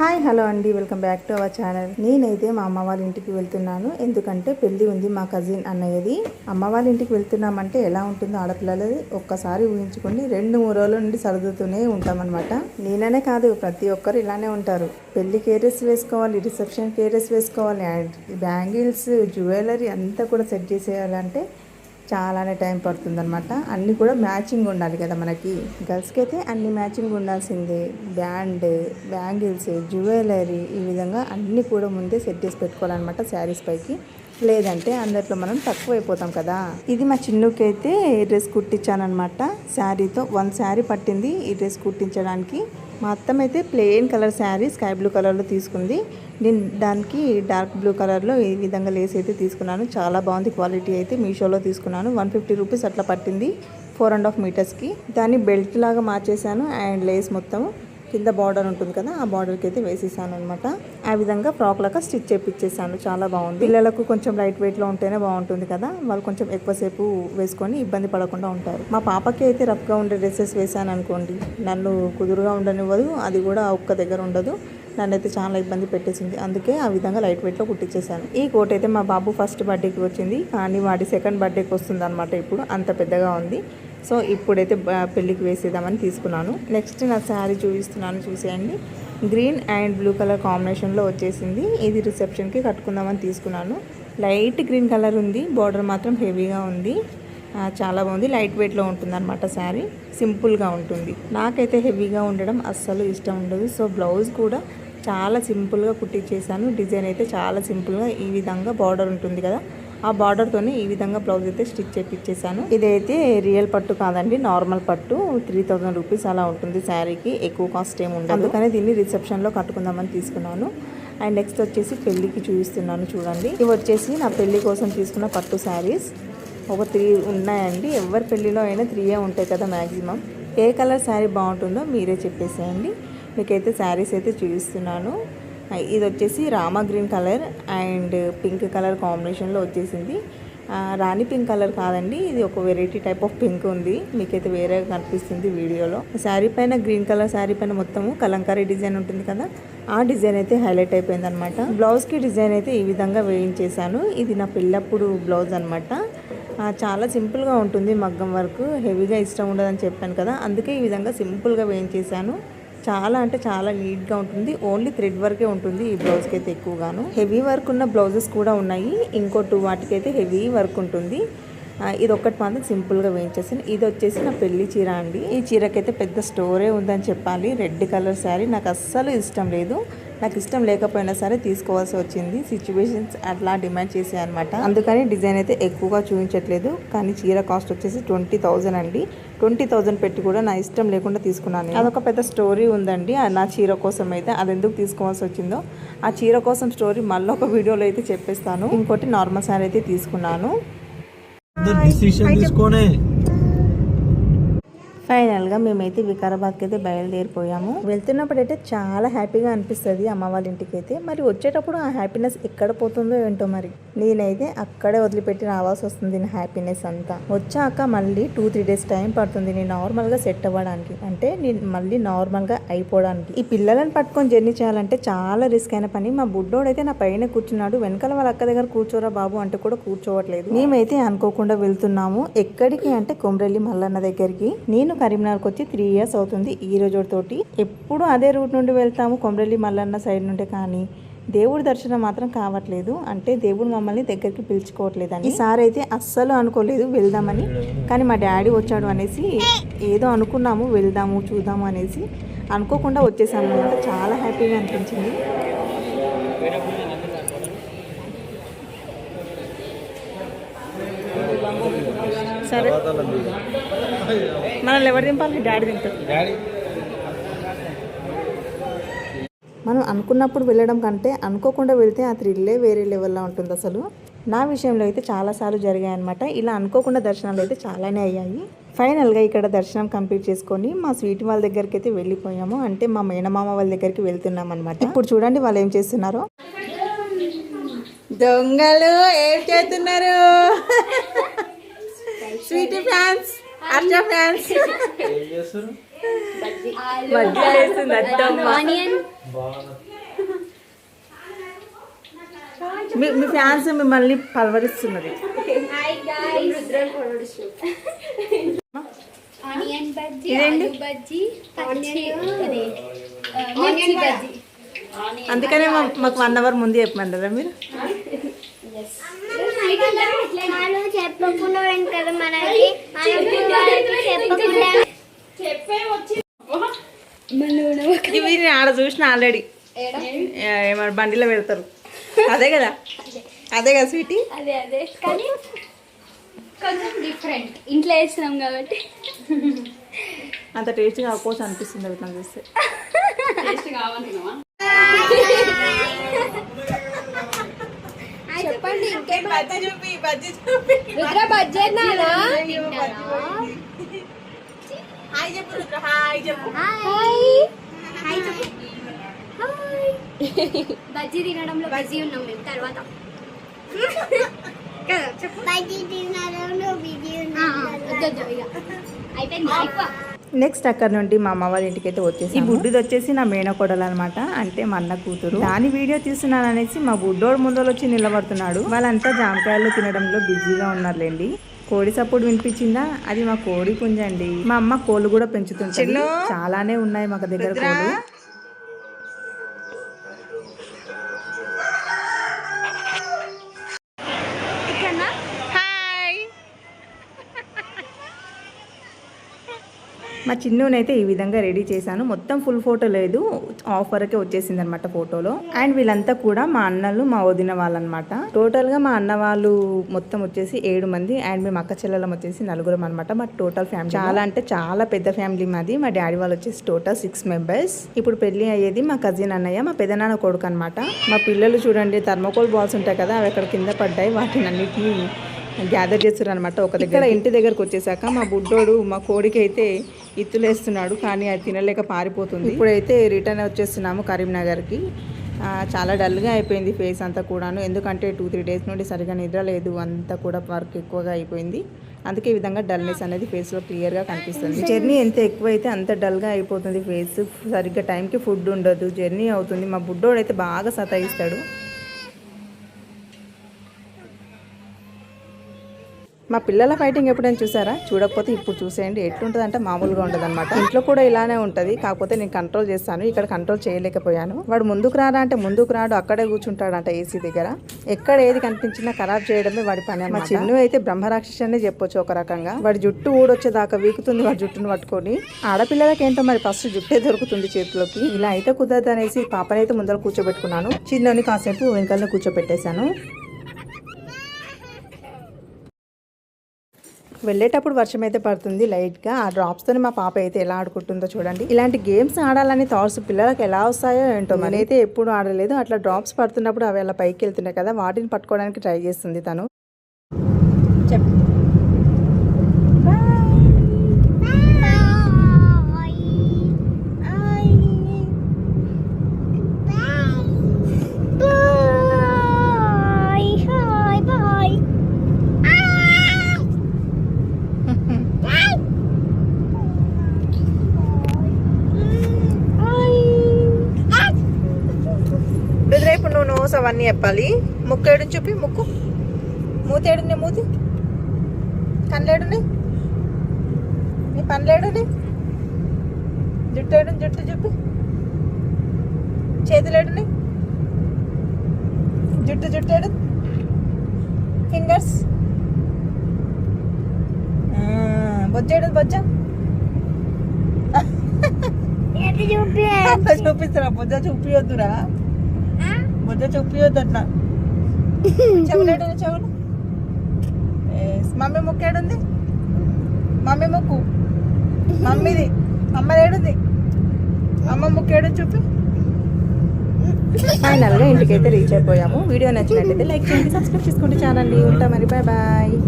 Hi hello అండి, welcome back to our channel. నేనైతే మా అమ్మ వాళ్ళ ఇంటికి వెళ్తున్నాను. ఎందుకంటే పెళ్ళి ఉంది మా కజిన్ అన్నయ్యది. అమ్మ వాళ్ళ ఇంటికి వెళ్తున్నామంటే ఎలా ఉంటుందో ఆడపిల్లలది ఒక్కసారి ఊహించుకోండి. 2-3 రోజుల నుండి సర్దుతూనే ఉంటామన్నమాట. నేననే కాదు, ప్రతి ఒక్కరు ఇలానే ఉంటారు. పెళ్లి కేరెస్ వేసుకోవాలి, రిసెప్షన్ కేరెస్ వేసుకోవాలి, అండ్ బ్యాంగిల్స్, జ్యువెలరీ అంతా కూడా సెట్ చేసేయాలంటే చాలానే టైం పడుతుంది అనమాట. అన్నీ కూడా మ్యాచింగ్ ఉండాలి కదా మనకి. గర్ల్స్కి అయితే అన్ని మ్యాచింగ్ ఉండాల్సిందే. బ్యాండ్, బ్యాంగిల్స్, జ్యువెలరీ, ఈ విధంగా అన్నీ కూడా ముందే సెట్ చేసి పెట్టుకోవాలన్నమాట శారీస్ పైకి. లేదంటే అందరిలో మనం తక్కువైపోతాం కదా. ఇది మా చిన్నుకి అయితే డ్రెస్ కుట్టించానమాట. శారీతో 1 శారీ పట్టింది ఈ డ్రెస్ కుట్టించడానికి. మా అత్తమైతే plain colour sari sky blue కలర్లో తీసుకుంది. నేను దానికి డార్క్ బ్లూ కలర్లో ఈ విధంగా లేస్ అయితే తీసుకున్నాను. చాలా బాగుంది. క్వాలిటీ అయితే మీషోలో తీసుకున్నాను. 150 రూపీస్ అట్లా పట్టింది 4.5 మీటర్స్కి. దాన్ని బెల్ట్ లాగా మార్చేసాను. అండ్ లేస్ మొత్తం కింద బార్డర్ ఉంటుంది కదా, ఆ బార్డర్కి అయితే వేసేసాను అనమాట. ఆ విధంగా ఫ్రాక్ లాగా స్టిచ్ చేపించేసాను. చాలా బాగుంది. పిల్లలకు కొంచెం లైట్ వెయిట్లో ఉంటేనే బాగుంటుంది కదా, వాళ్ళు కొంచెం ఎక్కువసేపు వేసుకొని ఇబ్బంది పడకుండా ఉంటారు. మా పాపకి అయితే రఫ్గా ఉండే డ్రెస్సెస్ వేసాను అనుకోండి, నన్ను కుదురుగా ఉండనివ్వదు. అది కూడా ఒక్క దగ్గర ఉండదు. నన్నైతే చాలా ఇబ్బంది పెట్టేసింది. అందుకే ఆ విధంగా లైట్ వెయిట్లో కుట్టించేసాను. ఈ కోట్ అయితే మా బాబు ఫస్ట్ బర్త్డేకి వచ్చింది, కానీ వాడి సెకండ్ బర్త్డేకి వస్తుంది అనమాట. ఇప్పుడు అంత పెద్దగా ఉంది. సో ఇప్పుడైతే పెళ్ళికి వేసేద్దామని తీసుకున్నాను. నెక్స్ట్ నా శారీ చూపిస్తున్నాను, చూసేయండి. గ్రీన్ అండ్ బ్లూ కలర్ కాంబినేషన్లో వచ్చేసింది. ఇది రిసెప్షన్కి కట్టుకుందామని తీసుకున్నాను. లైట్ గ్రీన్ కలర్ ఉంది, బార్డర్ మాత్రం హెవీగా ఉంది. చాలా బాగుంది. లైట్ వెయిట్లో ఉంటుంది అనమాట. శారీ సింపుల్గా ఉంటుంది. నాకైతే హెవీగా ఉండడం అస్సలు ఇష్టం ఉండదు. సో బ్లౌజ్ కూడా చాలా సింపుల్గా కుట్టించేసాను. డిజైన్ అయితే చాలా సింపుల్గా ఈ విధంగా బార్డర్ ఉంటుంది కదా, ఆ బార్డర్తోనే ఈ విధంగా బ్లౌజ్ అయితే స్టిచ్ చేపించేసాను. ఇదైతే రియల్ పట్టు కాదండి, నార్మల్ పట్టు. 3000 రూపీస్ అలా ఉంటుంది శారీకి. ఎక్కువ కాస్ట్ ఏమి ఉండదు. అందుకనే దీన్ని రిసెప్షన్లో కట్టుకుందామని తీసుకున్నాను. అండ్ నెక్స్ట్ వచ్చేసి పెళ్ళికి చూపిస్తున్నాను, చూడండి. ఇవి వచ్చేసి నా పెళ్ళి కోసం తీసుకున్న పట్టు శారీస్. ఒక 3 ఉన్నాయండి. ఎవరి పెళ్ళిలో అయినా 3 ఉంటాయి కదా మ్యాక్సిమం. ఏ కలర్ శారీ బాగుంటుందో మీరే చెప్పేసేయండి. మీకైతే శారీస్ అయితే చూపిస్తున్నాను. ఇది వచ్చేసి Rama green colour and pink colour కాంబినేషన్లో వచ్చేసింది. రాణి పింక్ కలర్ కాదండి, ఇది ఒక వెరైటీ టైప్ ఆఫ్ పింక్ ఉంది. మీకైతే వేరేగా కనిపిస్తుంది వీడియోలో. శారీ పైన గ్రీన్ కలర్ శారీ పైన మొత్తము కలంకారీ డిజైన్ ఉంటుంది కదా, ఆ డిజైన్ అయితే హైలైట్ అయిపోయింది అనమాట. బ్లౌజ్కి డిజైన్ అయితే ఈ విధంగా వేయించేసాను. ఇది నా పెళ్ళప్పుడు బ్లౌజ్ అనమాట. చాలా సింపుల్గా ఉంటుంది. మగ్గం వర్క్ హెవీగా ఇష్టం ఉండదని చెప్పాను కదా, అందుకే ఈ విధంగా సింపుల్గా వేయించేసాను. చాలా అంటే చాలా నీట్గా ఉంటుంది. ఓన్లీ థ్రెడ్ వర్కే ఉంటుంది ఈ బ్లౌజ్కి అయితే ఎక్కువగాను. హెవీ వర్క్ ఉన్న బ్లౌజెస్ కూడా ఉన్నాయి. ఇంకో 2 వాటికైతే హెవీ వర్క్ ఉంటుంది. ఇది ఒక్కటి మాత్రం సింపుల్గా వేయించేసాను. ఇది వచ్చేసి నా పెళ్లి చీర అండి. ఈ చీరకైతే పెద్ద స్టోరే ఉందని చెప్పాలి. రెడ్ కలర్ శారీ నాకు అస్సలు ఇష్టం లేదు. నాకు ఇష్టం లేకపోయినా సరే తీసుకోవాల్సి వచ్చింది. సిచ్యువేషన్స్ అట్లా డిమాండ్ చేసాయి అనమాట. అందుకని డిజైన్ అయితే ఎక్కువగా చూపించట్లేదు. కానీ చీర కాస్ట్ వచ్చేసి 20,000 అండి. 20,000 పెట్టి కూడా నా ఇష్టం లేకుండా తీసుకున్నాను. అదొక పెద్ద స్టోరీ ఉందండి నా చీర కోసం అయితే. అది ఎందుకు తీసుకోవాల్సి వచ్చిందో ఆ చీర కోసం స్టోరీ మళ్ళీ ఒక వీడియోలో అయితే చెప్పేస్తాను. ఇంకోటి నార్మల్ శారీ అయితే తీసుకున్నాను. ఫైనల్గా మేమైతే వికారాబాద్కి అయితే బయలుదేరిపోయాము. వెళ్తున్నప్పుడైతే చాలా హ్యాపీగా అనిపిస్తుంది అమ్మ వాళ్ళ ఇంటికి అయితే. మరి వచ్చేటప్పుడు ఆ హ్యాపీనెస్ ఎక్కడ పోతుందో ఏంటో. మరి నేనైతే అక్కడే వదిలిపెట్టి రావాల్సి వస్తుంది నా హ్యాపీనెస్ అంతా. వచ్చాక మళ్ళీ 2-3 డేస్ టైం పడుతుంది నేను నార్మల్గా సెట్ అవ్వడానికి, అంటే నేను మళ్ళీ నార్మల్గా అయిపోవడానికి. ఈ పిల్లలను పట్టుకొని జర్నీ చేయాలంటే చాలా రిస్క్ అయిన పని. మా బుడ్డోడైతే నా పైన కూర్చున్నాడు. వెనకాల వాళ్ళ అక్క దగ్గర కూర్చోరా బాబు అంటే కూడా కూర్చోవట్లేదు. మేమైతే అనుకోకుండా వెళ్తున్నాము. ఎక్కడికి అంటే కొమ్రెల్లి మల్లన్న దగ్గరికి. నేను కరీంనగర్కి వచ్చి 3 ఇయర్స్ అవుతుంది ఈ రోజుతోటి. ఎప్పుడు అదే రూట్ నుండి వెళ్తాము, కొమ్రెల్లి మల్లన్న సైడ్ నుండి. కానీ దేవుడి దర్శనం మాత్రం కావట్లేదు. అంటే దేవుడు మమ్మల్ని దగ్గరికి పిలుచుకోవట్లేదని. ఈసారి అయితే అస్సలు అనుకోలేదు వెళ్దామని. కానీ మా డాడీ వచ్చాడు అనేసి ఏదో అనుకున్నాము, వెళ్దాము చూద్దాము అనేసి. అనుకోకుండా వచ్చేసాము అనమాట. చాలా హ్యాపీగా అనిపించింది. సరే మనల్ని ఎవరు దింపాలి? డాడీ దింపారు. మనం అనుకున్నప్పుడు వెళ్ళడం కంటే అనుకోకుండా వెళ్తే ఆ థ్రిల్లే వేరే లెవెల్లో ఉంటుంది అసలు. నా విషయంలో అయితే చాలాసార్లు జరిగాయన్నమాట. ఇలా అనుకోకుండా దర్శనాలు అయితే చాలానే అయ్యాయి. ఫైనల్గా ఇక్కడ దర్శనం కంప్లీట్ చేసుకొని మా స్వీట్ వాళ్ళ దగ్గరికి అయితే వెళ్ళిపోయాము. అంటే మా మేనమామ వాళ్ళ దగ్గరికి వెళ్తున్నాం అనమాట. ఇప్పుడు చూడండి వాళ్ళు ఏం చేస్తున్నారో. దొంగలు ఏం చేస్తున్నారు? స్వీట్ ఫ్యాన్స్, అర్జ ఫ్యాన్స్ బజ్జీ వేస్తుంది అత్తమ్మ. మీ ఫ్యాన్స్ మిమ్మల్ని పలవరిస్తున్నది. ఆనియన్ బజ్జీ, ఆలు బజ్జీ, మిర్చి బజ్జీ. అందుకనే మాకు 1 అవర్ ముందు చెప్పమంటారా మీరు? ఇవి నేను ఆడ చూసిన ఆల్రెడీ ఏమన్నా బండిలో పెడతారు. అదే కదా స్వీటీ. అదే కానీ కొంచెం డిఫరెంట్, ఇంట్లో వేస్తున్నాం కాబట్టి అంత టేస్ట్ కాకపోతే అనిపిస్తుంది అవి నాకు చూస్తే. చెప్పండి ఇంకేం బజ్జీ చూపి రుద్ర బజ్జీ నానా హాయ్ చెప్పు రుద్ర. హాయ్ చెప్పు. హాయ్ చెప్పు. బజ్జీ తినడంలో బిజీ ఉన్నాం మేము. తర్వాత నెక్స్ట్ అక్కడ నుండి మా అమ్మ వాళ్ళ ఇంటికి అయితే వచ్చేసి, ఈ బుడ్డిది వచ్చేసి నా మేనకోడలు అనమాట, అంటే మా అన్న కూతురు. దాని వీడియో తీస్తున్నాను అనేసి మా బుడ్డోడు ముందర వచ్చి నిలబడుతున్నాడు. వాళ్ళంతా జామకాయలు తినడంలో బిజీగా ఉన్నారులేండి. కోడి సపోర్ట్ వినిపించిందా? అది మా కోడి పుంజండి. మా అమ్మ కోళ్ళు కూడా పెంచుతుంది, చాలానే ఉన్నాయి మాకు దగ్గర కోళ్ళు. మా చిన్నూనైతే ఈ విధంగా రెడీ చేశాను. మొత్తం ఫుల్ ఫోటో లేదు, హాఫ్ వరకే వచ్చేసింది అనమాట ఫోటోలో. అండ్ వీళ్ళంతా కూడా మా అన్నలు, మా వదిన వాళ్ళు అనమాట. టోటల్ గా మా అన్న వాళ్ళు మొత్తం వచ్చేసి 7 మంది అండ్ మేము అక్క చెల్లెలం వచ్చేసి 4 అనమాట. మా టోటల్ ఫ్యామిలీ చాలా అంటే చాలా పెద్ద ఫ్యామిలీ మాది. మా డాడీ వాళ్ళు వచ్చేసి టోటల్ 6 మెంబర్స్. ఇప్పుడు పెళ్లి అయ్యేది మా కజిన్ అన్నయ్య, మా పెదనాన్న కొడుకు అనమాట. మా పిల్లలు చూడండి, థర్మోకోల్ బాల్స్ ఉంటాయి కదా, అవి ఎక్కడ కింద పడ్డాయి, వాటిని అన్నిటిని గ్యాదర్ చేస్తారు అనమాట ఒక దగ్గర. ఇంటి దగ్గరకు వచ్చేసాక మా బుడ్డోడు మా కోడికి అయితే ఇత్తులేస్తున్నాడు, కానీ అది తినలేక పారిపోతుంది. ఇప్పుడైతే రిటర్న్ వచ్చేస్తున్నాము కరీంనగర్కి. చాలా డల్గా అయిపోయింది ఫేస్ అంతా కూడాను, ఎందుకంటే 2-3 డేస్ నుండి సరిగా నిద్ర లేదు, అంతా కూడా వర్క్ ఎక్కువగా అయిపోయింది. అందుకే ఈ విధంగా డల్నెస్ అనేది ఫేస్లో క్లియర్గా కనిపిస్తుంది. జర్నీ ఎంత ఎక్కువైతే అంత డల్గా అయిపోతుంది ఫేస్. సరిగ్గా టైంకి ఫుడ్ ఉండదు, జర్నీ అవుతుంది. మా బుడ్డోడు అయితే బాగా సతాయిస్తాడు. మా పిల్లల ఫైటింగ్ ఎప్పుడైనా చూసారా? చూడకపోతే ఇప్పుడు చూసేయండి. ఎట్లుంటుంది అంటే మామూలుగా ఉంటుంది అనమాట. ఇంట్లో కూడా ఇలానే ఉంటుంది, కాకపోతే నేను కంట్రోల్ చేస్తాను, ఇక్కడ కంట్రోల్ చేయలేకపోయాను. వాడు ముందుకు రాడా అంటే ముందుకు రాడు, అక్కడే కూర్చుంటాడంట ఏసీ దగ్గర. ఎక్కడ ఏది కనిపించినా ఖరాబ్ చేయడమే వాడి పని. మా చిన్ను అయితే బ్రహ్మరాక్షసి అనే చెప్పొచ్చు ఒక రకంగా. వాడి జుట్టు ఊడొచ్చేదాకా వీకుతుంది వాడి జుట్టును పట్టుకొని. ఆడపిల్లలకి ఏంటో మరి ఫస్ట్ జుట్టే దొరుకుతుంది చేతిలోకి. ఇలా అయితే కుదరదు అనేసి పాపనైతే ముందర కూర్చోబెట్టుకున్నాను, చిన్నని కాసేపు వెనకాల కూర్చోబెట్టేశాను. వెళ్ళేటప్పుడు వర్షం అయితే పడుతుంది లైట్గా. ఆ డ్రాప్స్తో మా పాప అయితే ఎలా ఆడుకుంటుందో చూడండి. ఇలాంటి గేమ్స్ ఆడాలని థాట్స్ పిల్లలకి ఎలా వస్తాయో ఏంటో. మనైతే ఎప్పుడు ఆడలేదు. అట్లా డ్రాప్స్ పడుతున్నప్పుడు అవి అలా పైకి వెళ్తున్నాయి కదా, వాటిని పట్టుకోవడానికి ట్రై చేస్తుంది తను. చెప్పు. ఇప్పుడు నువ్వు నోస్ అవన్నీ చెప్పాలి. ముక్కు ఏడుని చూపి, ముక్కు. మూతి ఏడుని, మూతి. కళ్ళేడుని, నీ పనులేడుని. జుట్టు ఏడుని, జుట్టు చూపి. చేతులేడుని, జుట్టు జుట్టు ఏడు. ఫింగర్స్. బొజ్జేడు, బొజ్జ చూపిస్తున్నా. బొజ్జ చూపియొద్దురా, బొజ్జ చూపియొద్దు అట్లా. చెవులేడు, చెవులు. మమ్మీ ముక్కు ఏడుంది? మమ్మీ ముక్కు, మమ్మీది. అమ్మది ఏడుంది? అమ్మ ముక్కు ఏడు చూపి. ఫైనల్గా ఇంటికైతే రీచ్ అయిపోయాము. వీడియో నచ్చినట్లయితే లైక్ చేయండి, సబ్స్క్రైబ్ చేసుకోండి ఛానల్ని. ఉంటా మరి, బాయ్ బాయ్.